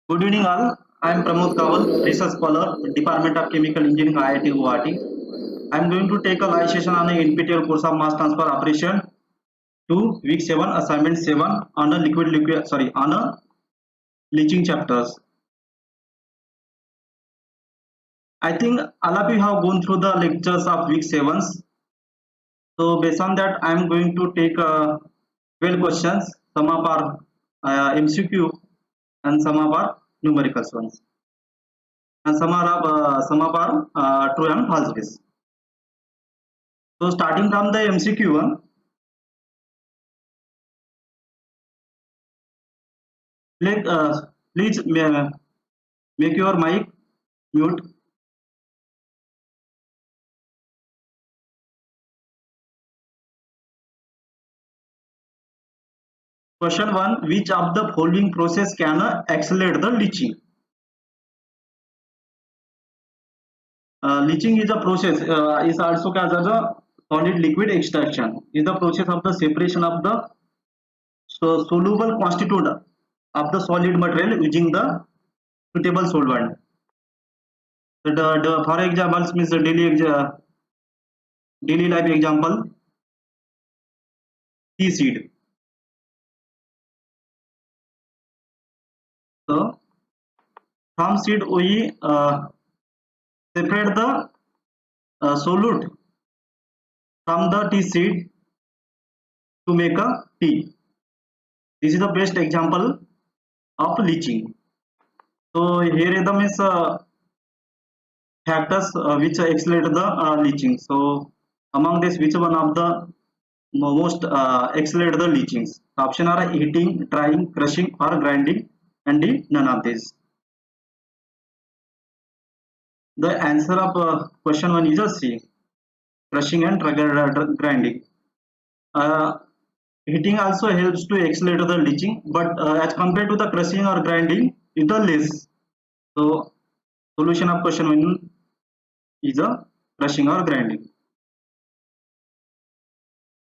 Good evening all. I am Pramod Kawal, research scholar, Department of Chemical Engineering, IIT Guwahati. I am going to take a live session on a NPTEL course of mass transfer operation 2, week 7, assignment 7 on a on a leaching chapters. I think all of you have gone through the lectures of week 7. So based on that, I am going to take 12 questions. Some of are MCQ and some of are numerical ones. And some of are true and false based. So starting from the MCQ one, please, please make your mic mute. Question 1. Which of the following process can accelerate the leaching? Leaching is a process, is also called as a solid liquid extraction. Is the process of the separation of the soluble constituent of the solid material using the suitable solvent. For examples means the daily life example, tea seed. So from seed we separate the solute from the tea seed to make a tea. This is the best example of leaching. So here is the means factors which accelerate the leaching. So among this, which one of the most accelerate the leachings? Option are heating, drying, crushing, or grinding, and none of these. The answer of question 1 is a C. Crushing and grinding. Uh, Heating also helps to accelerate the leaching, but as compared to the crushing or grinding, it is less. So solution of question 1 is a crushing or grinding.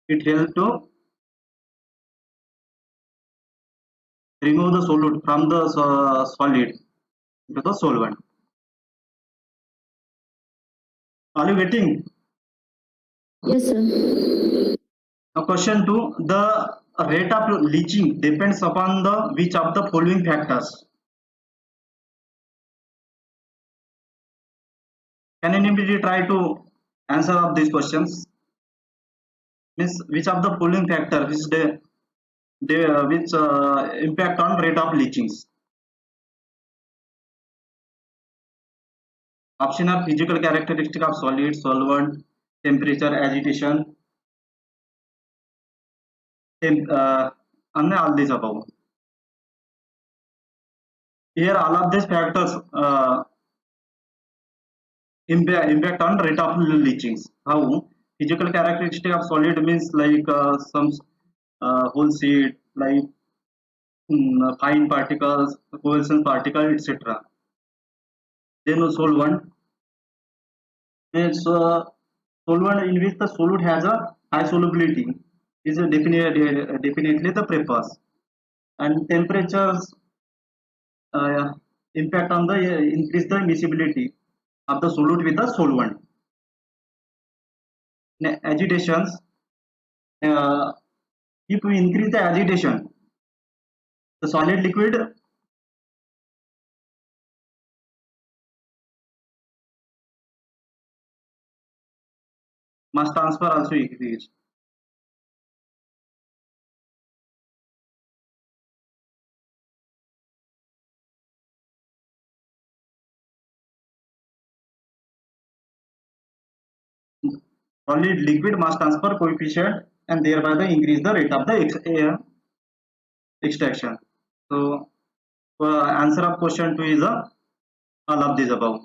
It helps to remove the solute from the solid into the solvent. Are you getting? Yes, sir. Now question 2. The rate of leaching depends upon the which of the following factors? Can anybody try to answer of these questions? Means which of the following factor which impact on rate of leachings? Option are physical characteristic of solid, solvent, temperature, agitation, and all these above. Here all of these factors impact on rate of leachings. How? Physical characteristic of solid means like some whole seed, like fine particles, covalescent particle, etc. Then solvent. This solvent in which the solute has a high solubility is definitely the preface. And temperatures impact on the increase the miscibility of the solute with the solvent. Agitations, uh, if we increase the agitation, the solid liquid mass transfer also increase. Solid liquid mass transfer coefficient and thereby the increase the rate of the extraction. So answer of question 2 is all of these above.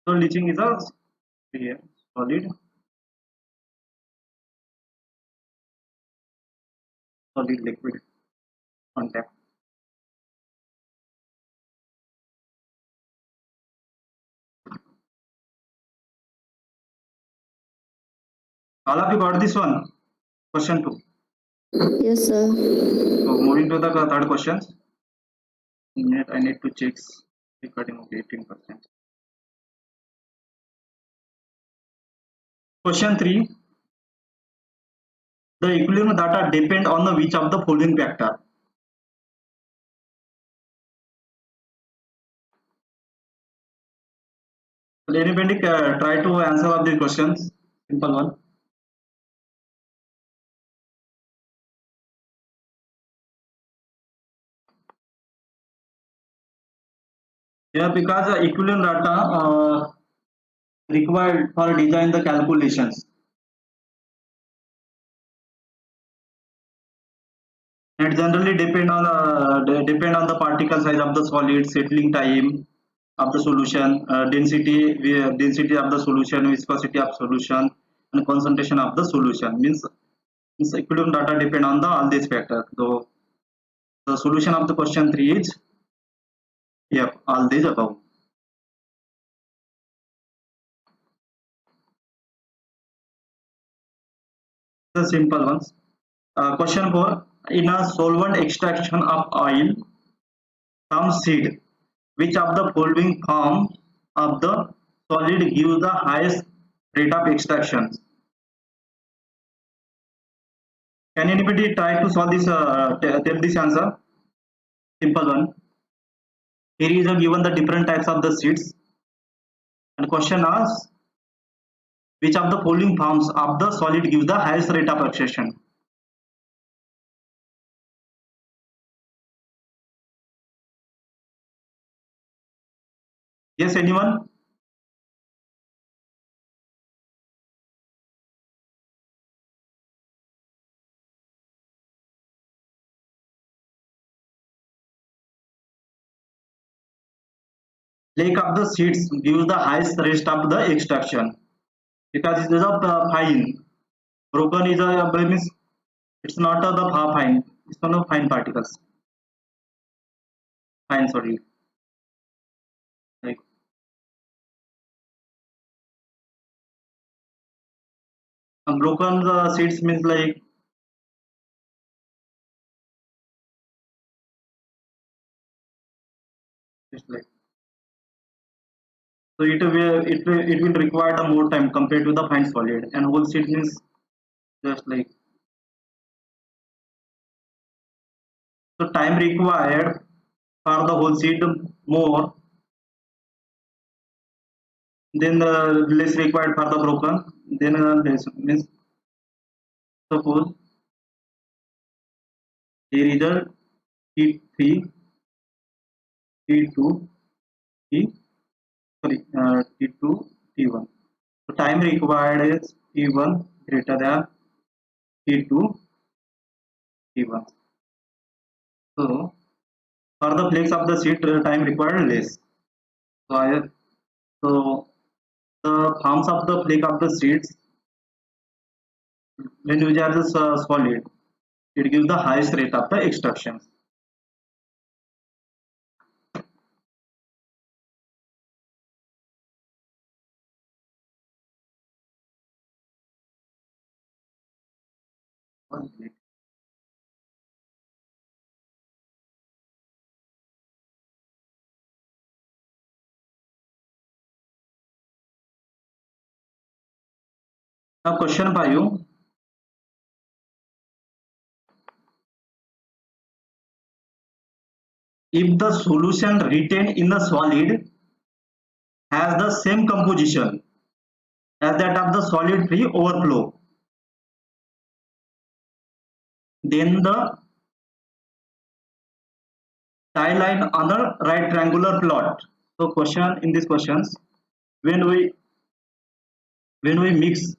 So leaching is a solid solid liquid contact. All of you got this one? Question 2. Yes, sir. So moving to the third question. Net, I need to check recording. Okay, 18%. Question 3. The equilibrium data depend on the which of the following factor? Will anybody try to answer of these questions? Simple one. Yeah, because equilibrium data required for design the calculations. It generally depend on the particle size of the solid, settling time of the solution, density of the solution, viscosity of solution, and concentration of the solution. Means equilibrium data depend on the all these factors. So the solution of the question 3 is yep, all these above. The simple ones. Question 4. In a solvent extraction of oil from seed, which of the following forms of the solid gives the highest rate of extraction? Can anybody try to solve this? Tell this answer. Simple one. Here is a given the different types of the seeds, and question asks which of the following forms of the solid gives the highest rate of extraction? Yes, anyone? Lake of the seeds gives the highest rate of the extraction because it is of fine. Broken is a means it's not the fine. It's one of fine particles. Fine, sorry. Like broken seeds means like just like so it will require the more time compared to the fine solid, and whole seed means just like so time required for the whole seed more then less required for the broken. Then this means suppose here is a T3, T2, T sorry T2, T1. So time required is T1 greater than T2, T1. So for the flakes of the seed, time required less. So so the forms of the flake of the seeds when you are this solid, it gives the highest rate of the extraction. Now question for you. If the solution retained in the solid has the same composition as that of the solid free overflow, then the tie line on the right triangular plot. So question in these questions, when we mix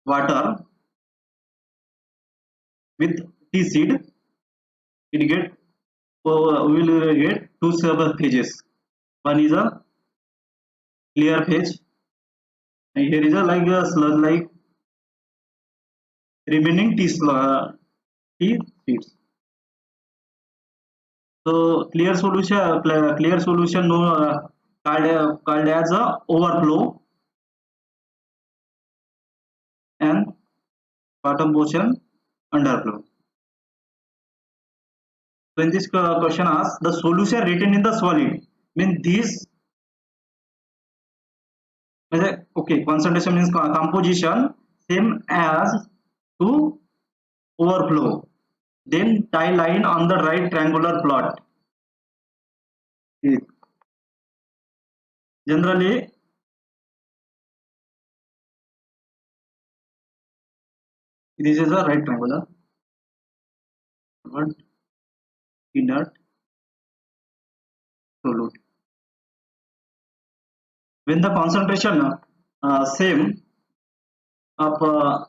water with tea seed, it get we will get two separate phases. One is a clear phase, and here is a like a sludge like remaining tea seeds. So clear solution no called as a overflow, and bottom portion underflow. So in this question asks the solution written in the solid. Mean this okay, concentration means composition same as to overflow. Then tie line on the right triangular plot. Generally, this is a right triangular but inert solute. When the concentration same of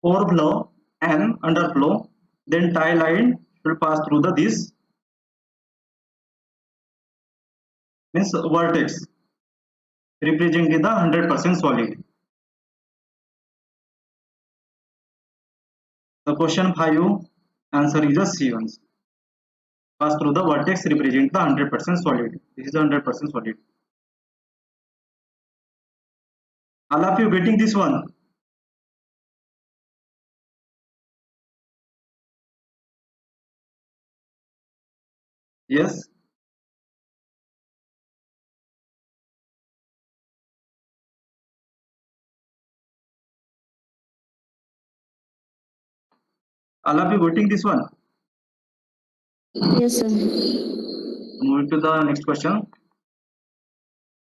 overflow and underflow, then tie line should pass through the this means vertex representing the 100% solid. The question 5 answer is a C1. Pass through the vertex represent the 100% solid. This is 100% solid. All of you getting this one? Yes. All of you getting this one? Yes, sir. Moving to the next question.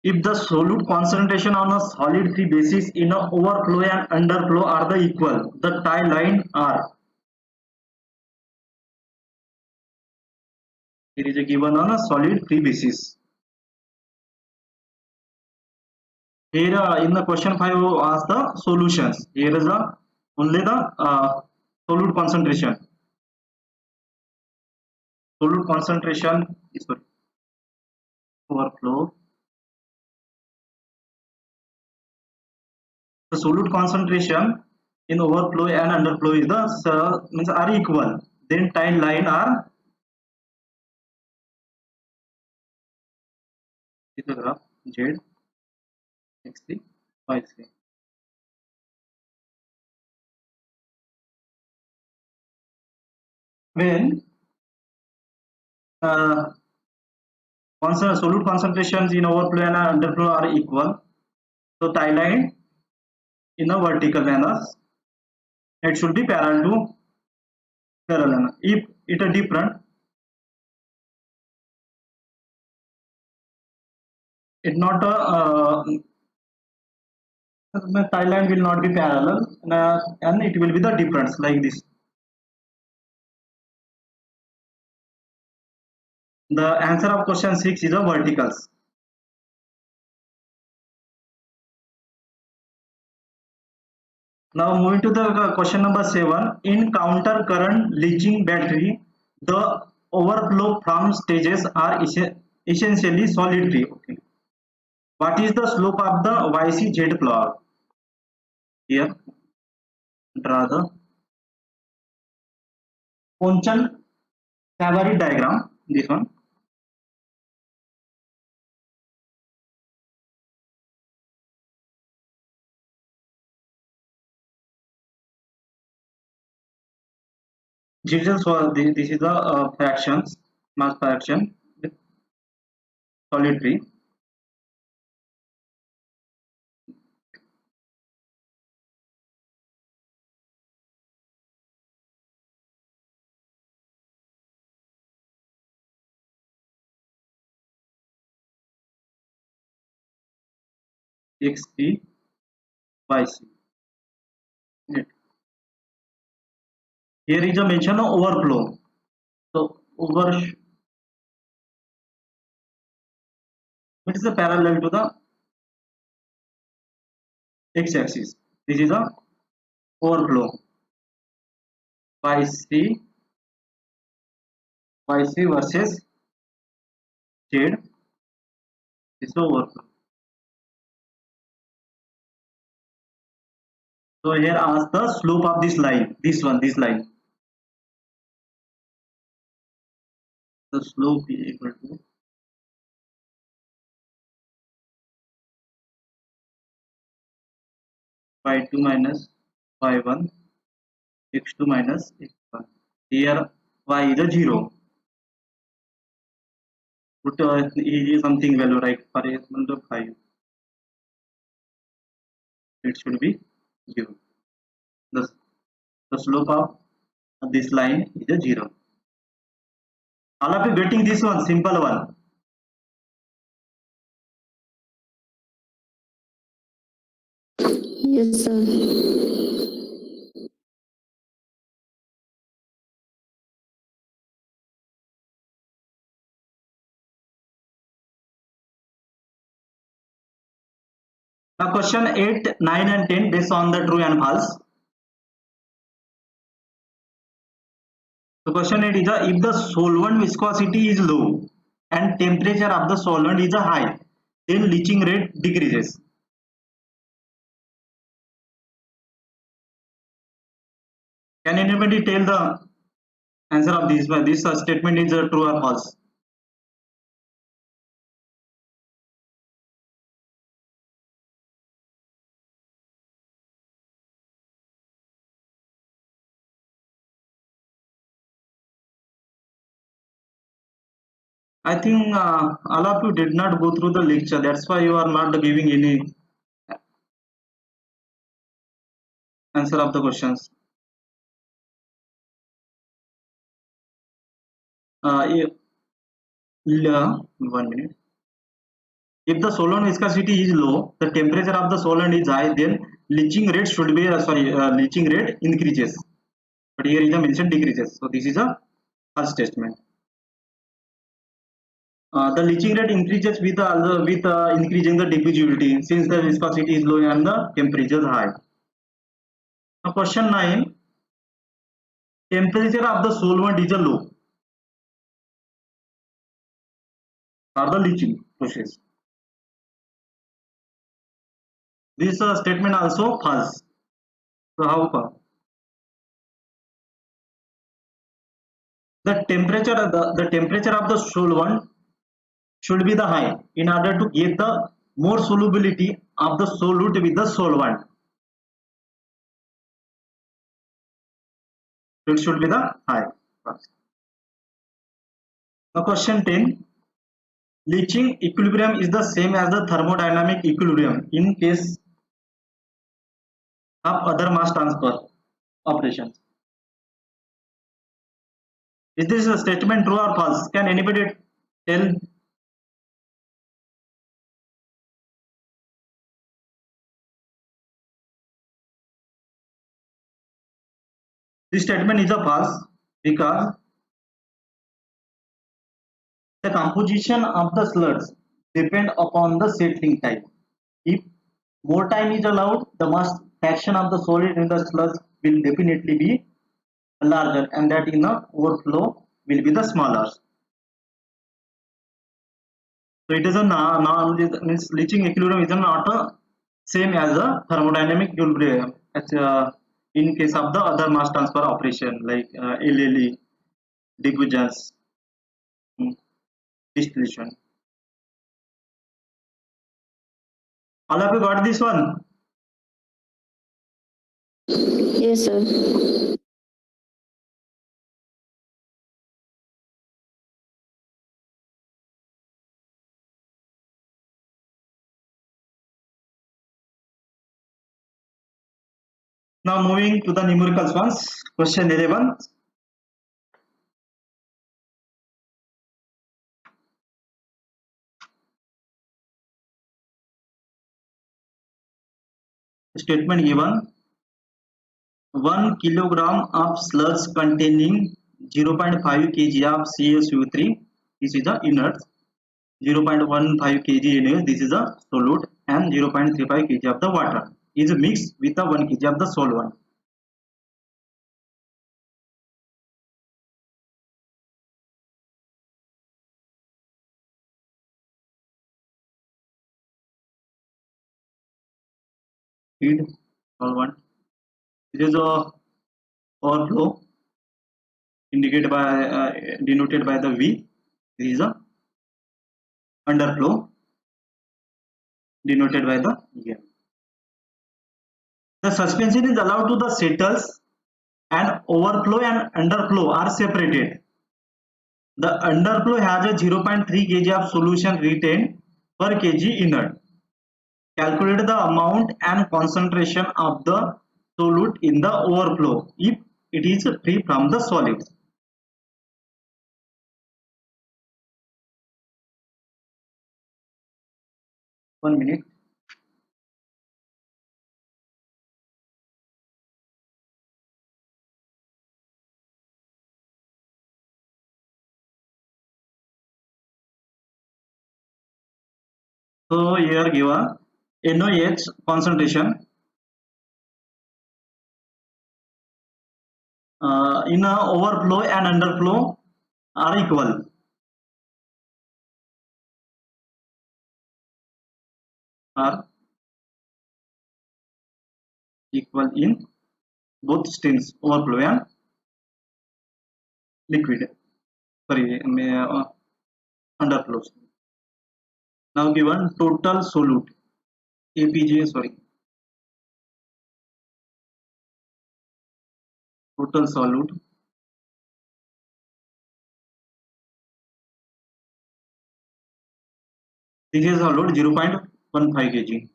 If the solute concentration on a solid free basis in a overflow and underflow are the equal, the tie line are. It is a given on a solid free basis. Here in the question 5 ask the solutions. Here is the only the solute concentration. Solute concentration is overflow. The solute concentration in overflow and underflow is the means are equal. Then tie line are is the graph Z X3 Y3. When solute concentrations in overflow and underflow are equal, so tie line in a vertical manner it should be parallel to parallel. If it is different, it not a tie line will not be parallel and it will be the difference like this. The answer of question 6 is a verticals. Now moving to the question number 7. In counter current leaching battery, the overflow from stages are essentially solitary. Okay. What is the slope of the YCZ plot? Here, draw the Ponchon-Savary diagram. This one. Jesus was this is the fractions mass fraction with solitary. X3 YC. Here is a mention of overflow. So over it is the parallel to the x-axis. This is a overflow. YC versus Z. This is the overflow. So here ask the slope of this line. This line. The slope is equal to y2 minus y1 x2 minus x1. Here y is a 0. put something value like for example 5. It should be 0. The, the slope of this line is a 0. All of you getting this one, simple one. Yes, sir. Now question 8, 9 and 10 based on the true and false. So question 8 is if the solvent viscosity is low and temperature of the solvent is high, then leaching rate decreases. Can anybody tell the answer of this? This statement is true or false? I think all of you did not go through the lecture. That's why you are not giving any answer of the questions. If, 1 minute. If the solvent viscosity is low, the temperature of the solvent is high, then leaching rate should be leaching rate increases. But here is a mention decreases. So this is a false statement. The leaching rate increases with increasing the diffusibility since the viscosity is low and the temperature is high. Now question 9. Temperature of the solvent is low for the leaching process. This statement also false. So how come? The temperature of the solvent should be the high in order to get the more solubility of the solute with the solvent. So it should be the high. Now question 10. Leaching equilibrium is the same as the thermodynamic equilibrium in case of other mass transfer operations. Is this a statement true or false? Can anybody tell? This statement is a false because the composition of the sludge depend upon the settling time. If more time is allowed, the mass fraction of the solid in the sludge will definitely be larger, and that in the overflow will be the smaller. So it is a means leaching equilibrium is not a same as a thermodynamic equilibrium. In case of the other mass transfer operation like LLE, diffusions, mm, distillation. All of you got this one? Yes, sir. Now moving to the numericals ones. Question 11. Statement given. 1 kilogram of sludge containing 0.5 kg of CaSO3. This is the inert. 0.15 kg NaOH. This is the solute, and 0.35 kg of the water is mixed with the 1 kg of the solvent. Feed solvent. This is a overflow indicated by denoted by the V. This is a underflow denoted by the M. The suspension is allowed to the settles, and overflow and underflow are separated. The underflow has a 0.3 kg of solution retained per kg inert. Calculate the amount and concentration of the solute in the overflow if it is free from the solids. One minute. So here given NOH concentration in a overflow and underflow are equal. Are equal in both streams, overflow and liquid. Sorry, underflow. Now given total solute APG, sorry, total solute this is solute 0.15 kg.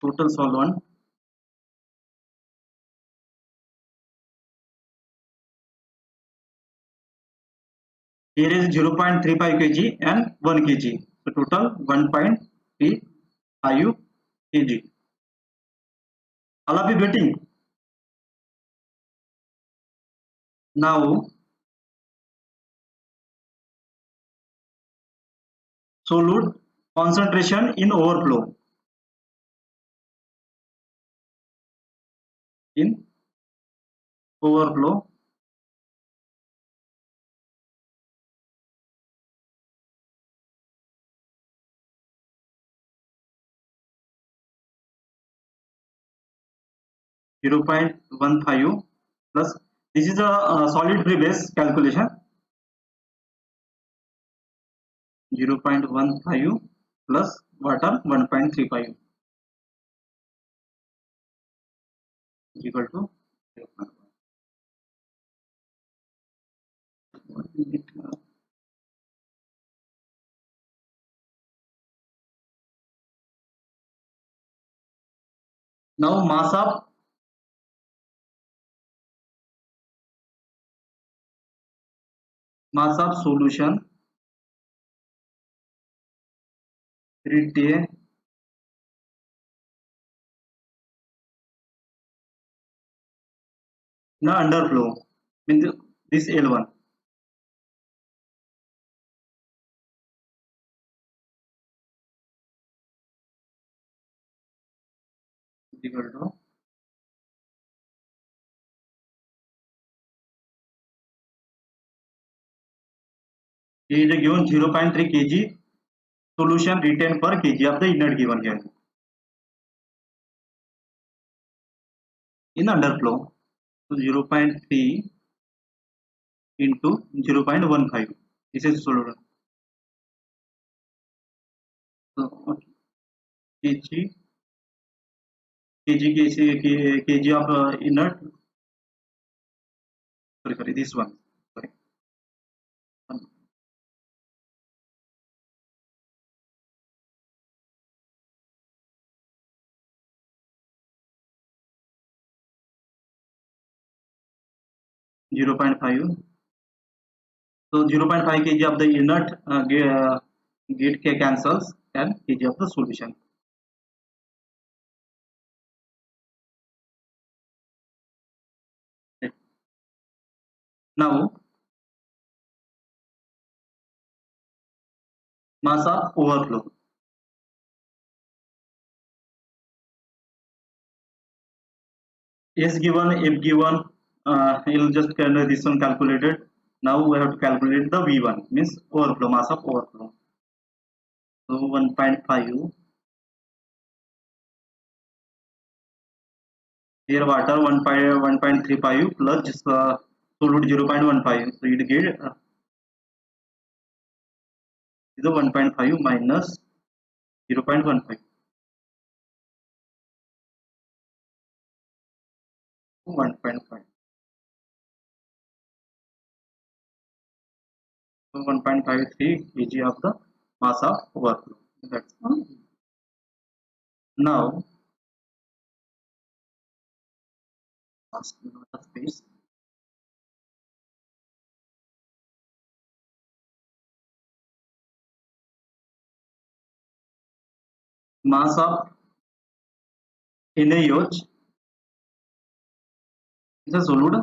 Total solvent here is 0.35 kg and 1 kg. So total 1.35 kg. All of you getting? Now solute concentration in overflow. In overflow, zero point 0.15 plus this is a solid free base calculation 0.15 plus water 1.35 is equal to 0.1. Now mass of solution retained in the underflow means this L1 is equal to here is given 0.3 kg solution retained per kg of the inert given here in underflow. So 0.3 into 0.15 this is solution. So kg kg of inert, sorry this one, sorry 0.5. So 0.5 kg of the inert get cancels and kg of the solution. Now mass of overflow. S given, F given, you'll just this one calculated. Now we have to calculate the V1 means overflow, mass of overflow. So 1.5 here water 1.35 plus solute 0.15. So it get is a 1.5 minus 0.15. 1.5. So 1.53 kg of the mass of workflow. That's all. Now, space. Mass of NaOH is a solid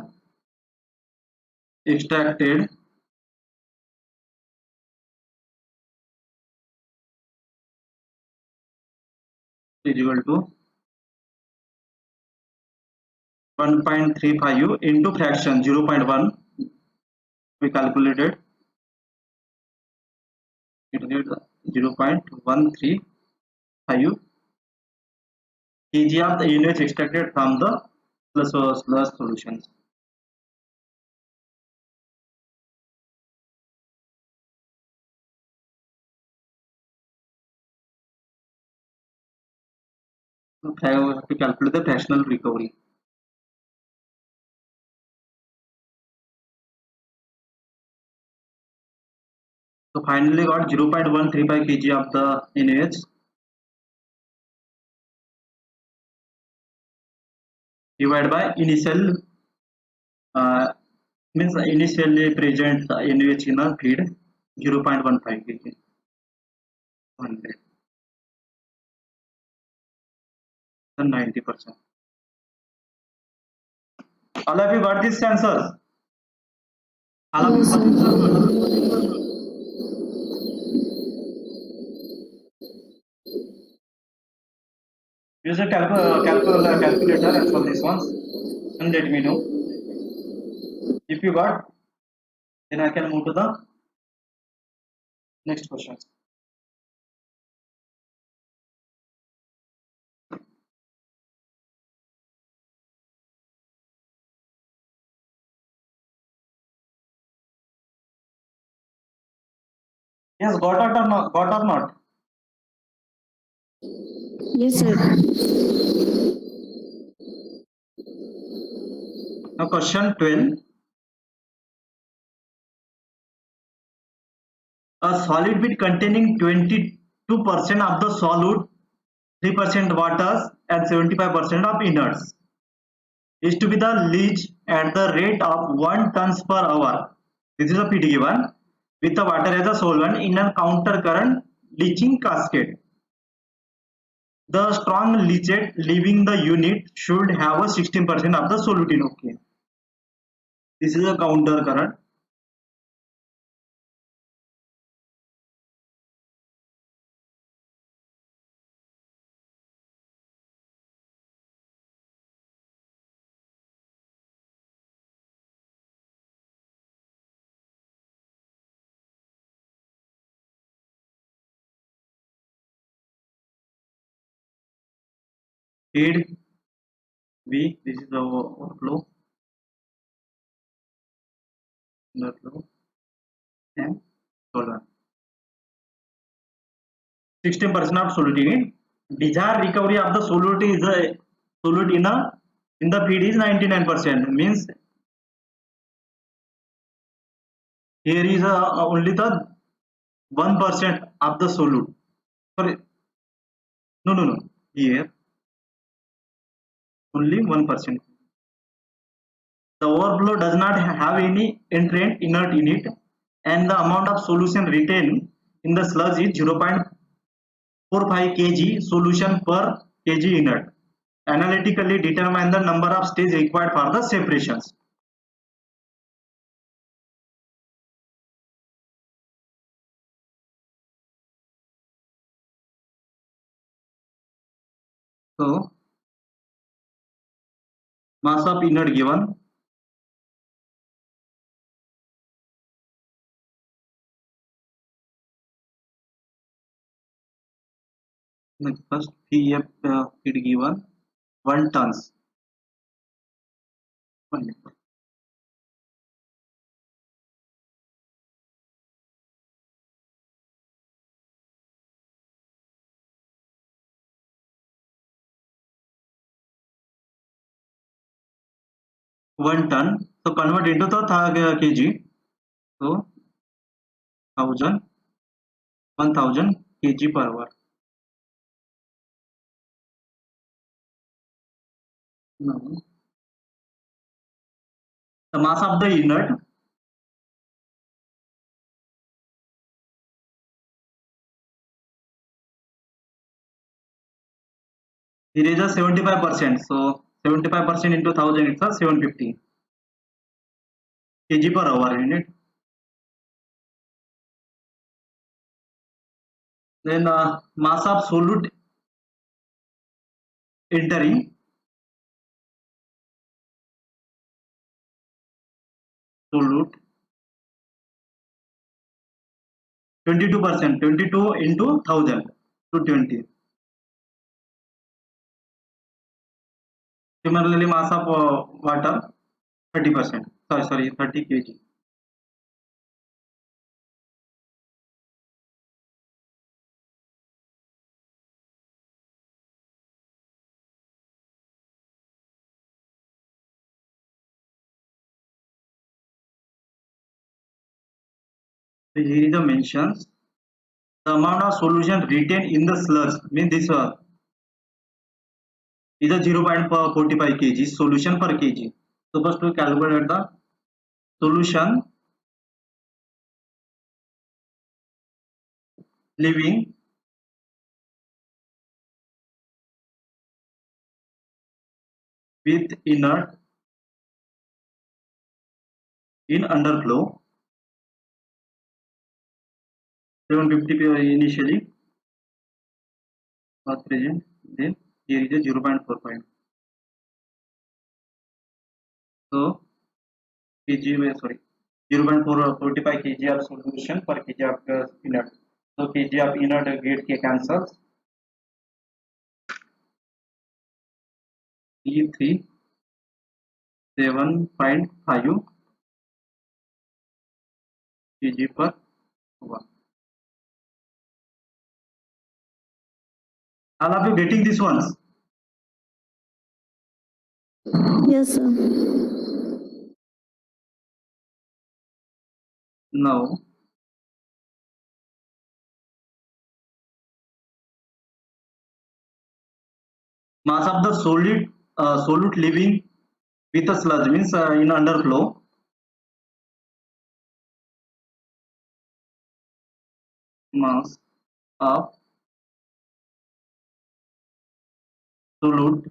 extracted is equal to 1.35 into fraction 0.1. We calculated it is 0.135 kg of the NaOH extracted from the plus solutions. So we have to calculate the fractional recovery. So finally got 0.135 kg of the NaOH divided by initial means initially present NaOH in a feed 0.15 kg 100 then 90%. All of you got these answers? All of you Yes, got these sir. answers? Use a calculator and solve these ones and let me know. If you got, then I can move to the next question. Yes, got it or not? Got or not? Yes, sir. Now question 12. A solid bit containing 22% of the solute, 3% water and 75% of inerts is to be the leach at the rate of 1 tons per hour. This is a PD given with the water as a solvent in a counter current leaching cascade. The strong leachate leaving the unit should have a 16% of the solute in. Okay. This is a counter current. Feed V, this is the overflow, underflow, and solvent. 16% of solute in it. Desired recovery of the solute is a solute in the feed is 99%. Means here is only the 1% of the solute. Sorry, no. Here only 1%. The overflow does not have any entrant inert in it, and the amount of solution retained in the sludge is 0.45 kg solution per kg inert. Analytically determine the number of stages required for the separations. So mass of inert given, first PF feed given 1 tons. 1 ton. So convert into the kg. So 1000 kg per hour. Now the mass of the inert, it is a 75%. So 75% into 1000, it's a 750 kg per hour unit. Then mass of solute entering, solute 22%, 22 into 1000 to 20. Similarly, mass of water 30%. Sorry, 30 kg. So here is the mentions. The amount of solution retained in the sludge means this is a 0.45 kg solution per kg. So first we calculate the solution leaving with inert in underflow 750 initially was present, then here is a 0.45. So kg, sorry, 0.445 kg of solution per kg of inert. So kg of inert get cancels. E3 7.5 kg per hour. All of you getting this ones? Yes, sir. Now mass of the solute leaving with a sludge means in underflow mass of solute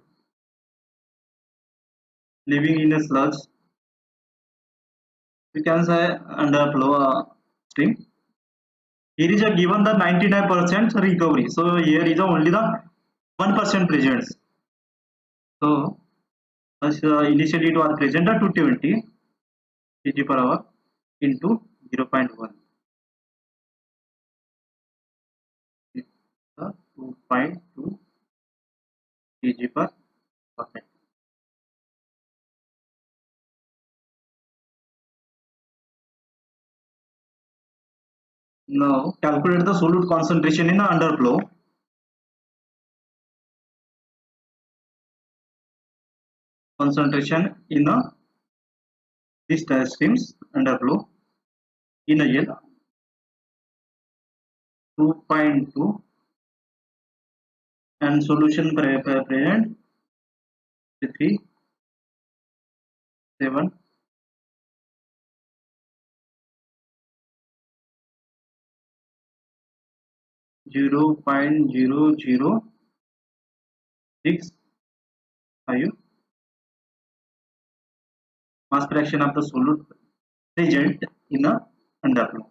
leaving in a sludge, we can say underflow stream. Here is a given the 99% recovery. So here is only the 1% presence. So as initially it was present at 220 kg per hour into 0.1. 2.2 kg per hour. Now calculate the solute concentration in underflow. Concentration in these streams underflow in a year 2.2 and solution present 3 7 0.0065 mass fraction of the solute present in a underflow.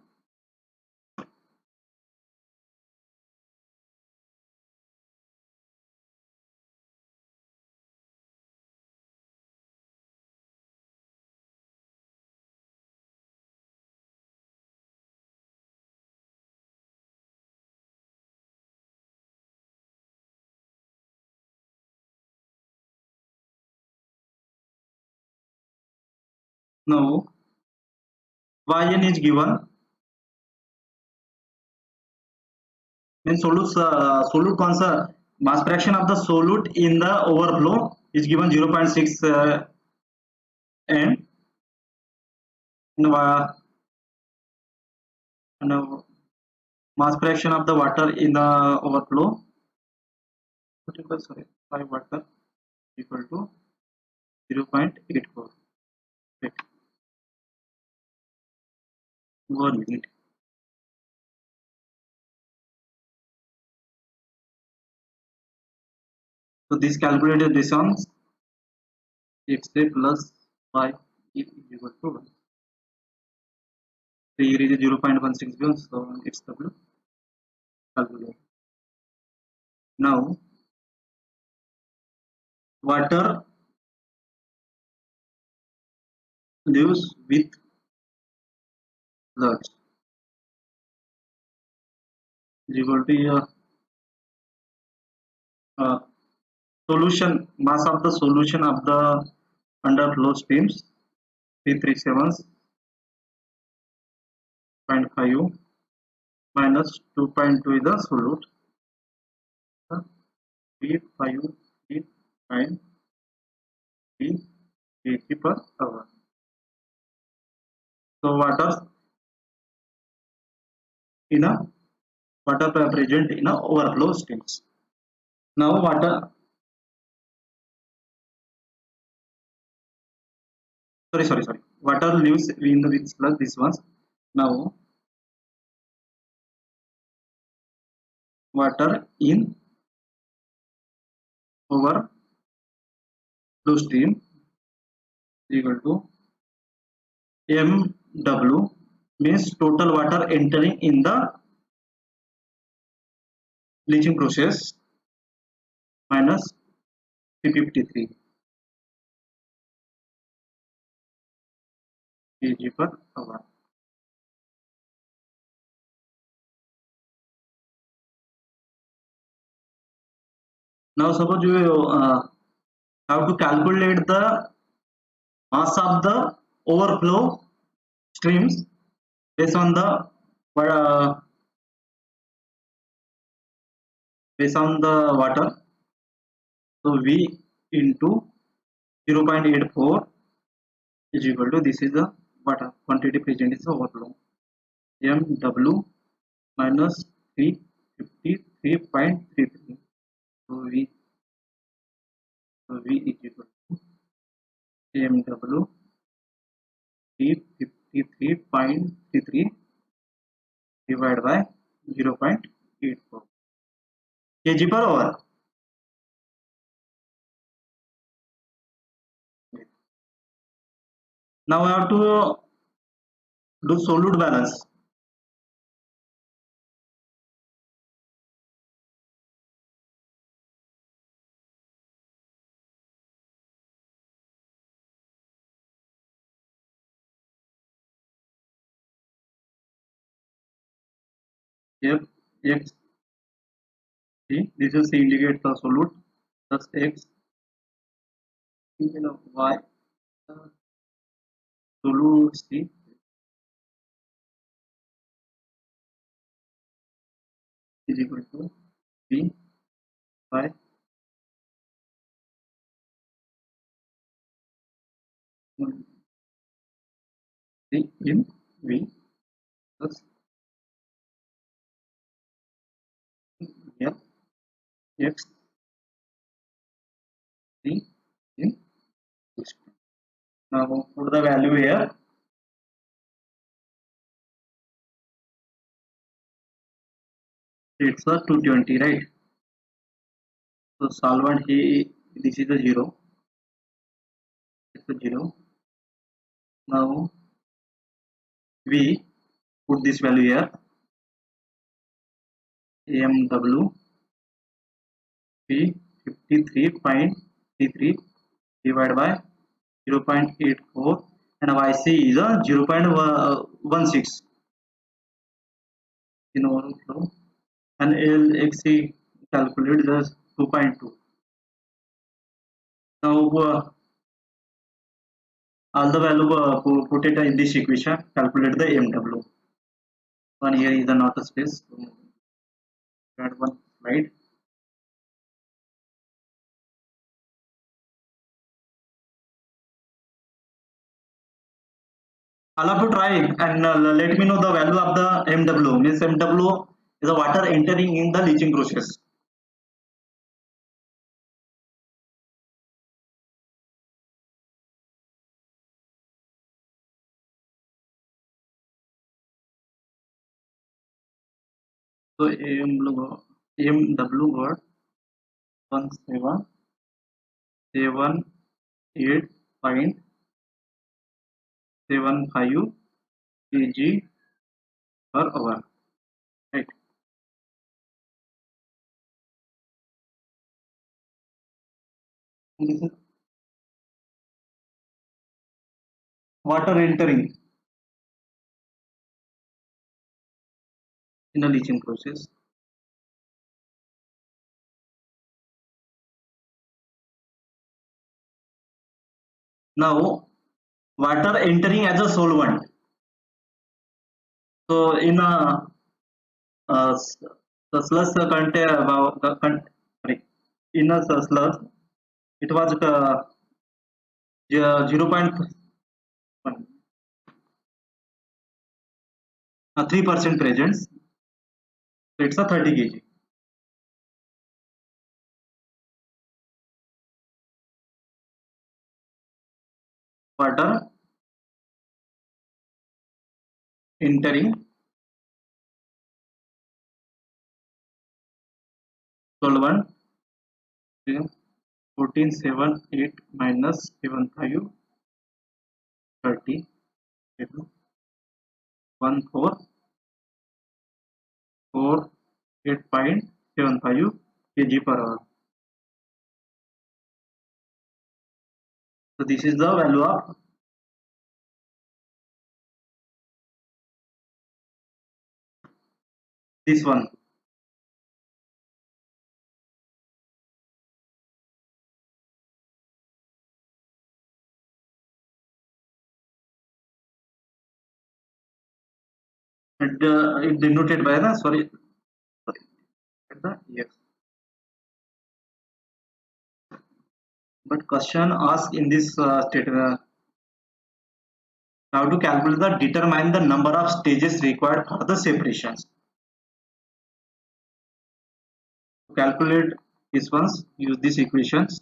Now yn is given means solute mass fraction of the solute in the overflow is given 0.6 and uh, and, mass fraction of the water in the overflow sorry 5 water equal to 0.84 per minute. So this calculated this on xa plus y is equal to 1. So here is 0.16 joules, so it's double calculated. Now water lives with floods is equal to uh, solution mass of the solution of the underflow streams 337.5 minus 2.2 is the solute 358.3 kg per hour. So in a water present in a overflow streams. Now sorry water lives in the with plus this ones. Now water in overflow stream is equal to mw means total water entering in the bleaching process minus 353 kg per hour. Now suppose you have to calculate the mass of the overflow streams based on the uh, water. So V into 0.84 is equal to this is the water quantity present is the overflow mw minus 353.33. So V is equal to mw 353.33 divided by 0.84 kg per hour. Now I have to do solute balance. F x c, this is indicates the solute plus x y solute c is equal to v by c in v plus f x c in this. Now put the value here. It's a 220, right? So solvent here, this is a 0. It's a 0. Now we put this value here. mw p 53.33 divided by 0.84 and yc is a 0.16 in overflow and lxc calculated as 2.2. Now all the value put it in this equation, calculate the mw. One here is the not a space. So add one slide. I'll have to try and let me know the value of the MW. Means MW is the water entering in the leaching process. So MW got 1778.75 kg per hour. Right. This is water entering in the leaching process. Now, water entering as a solvent. So, in a the sludge contain about sorry, in a sludge, it was 0.3% present. So it's a 30 kg. Water entering solvent 1478 minus 75 30 1448.75 kg per hour. So this is the value of this one. And it denoted by the sorry the yes. But question asked in this statement how to calculate the determine the number of stages required for the separations. To calculate these ones, use these equations.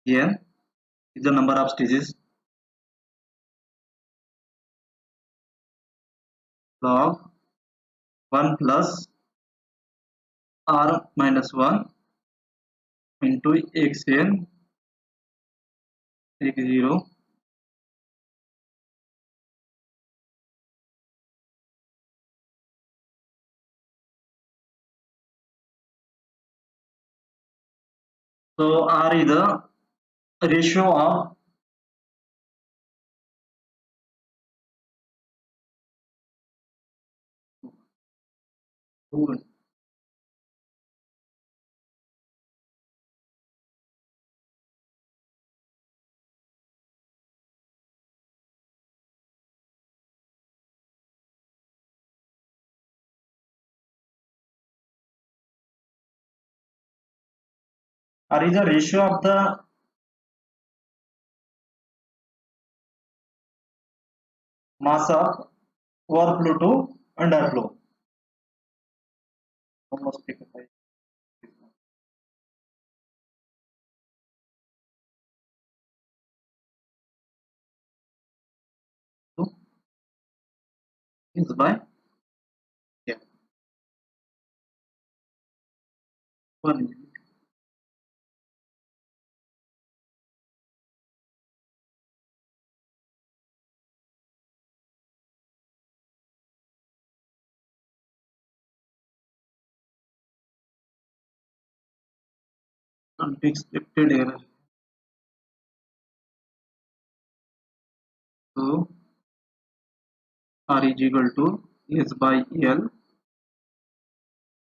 Here is the number of stages log 1 plus r minus 1 into xn x0 so r is the ratio of r is the ratio of the mass of overflow to underflow. Almost take a five. So is by yeah 1 unexpected error. So r is equal to s by l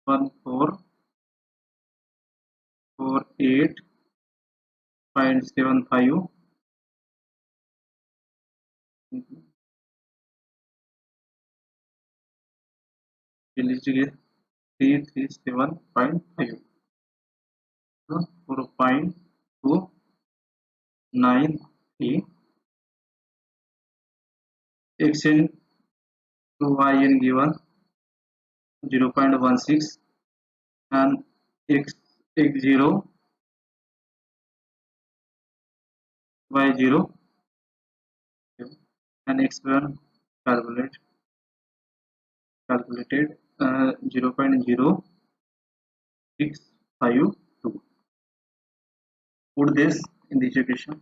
1448.75 eligible 337.5 4.293 xn to yn given 0.16 and x0 y0 and x1 calculated 0.0652. Put this in the equation.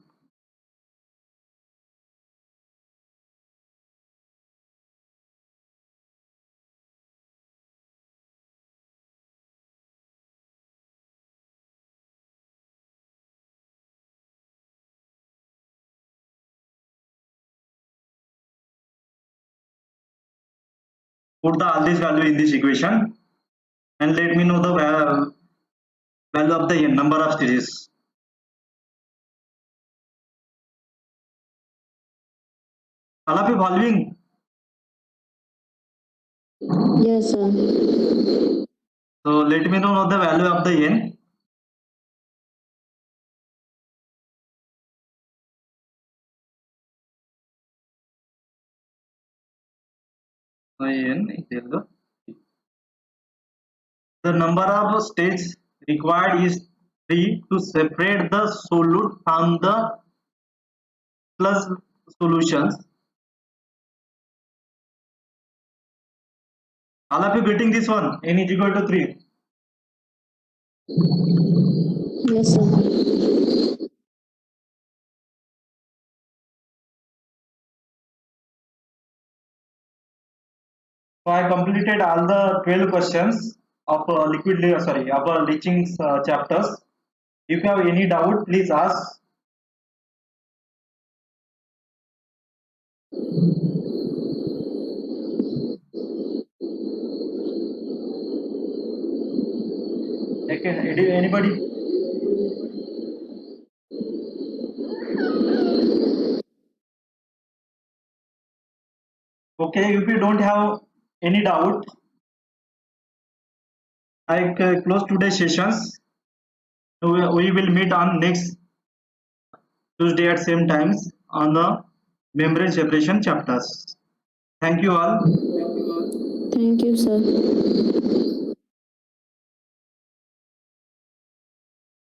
Put the all these value in this equation and let me know the value of the n number of stages. All of you following? Yes, sir. So let me know the value of the n. N equal to the number of stages required is 3 to separate the solute from the plus solutions. All of you getting this one? N is equal to 3. Yes, sir. So I completed all the 12 questions of of leaching chapters. If you have any doubt, please ask. Okay, anybody? Okay, if you don't have any doubt, I close today's sessions. We will meet on next Tuesday at same times on the membrane separation chapters. Thank you all. Thank you, sir.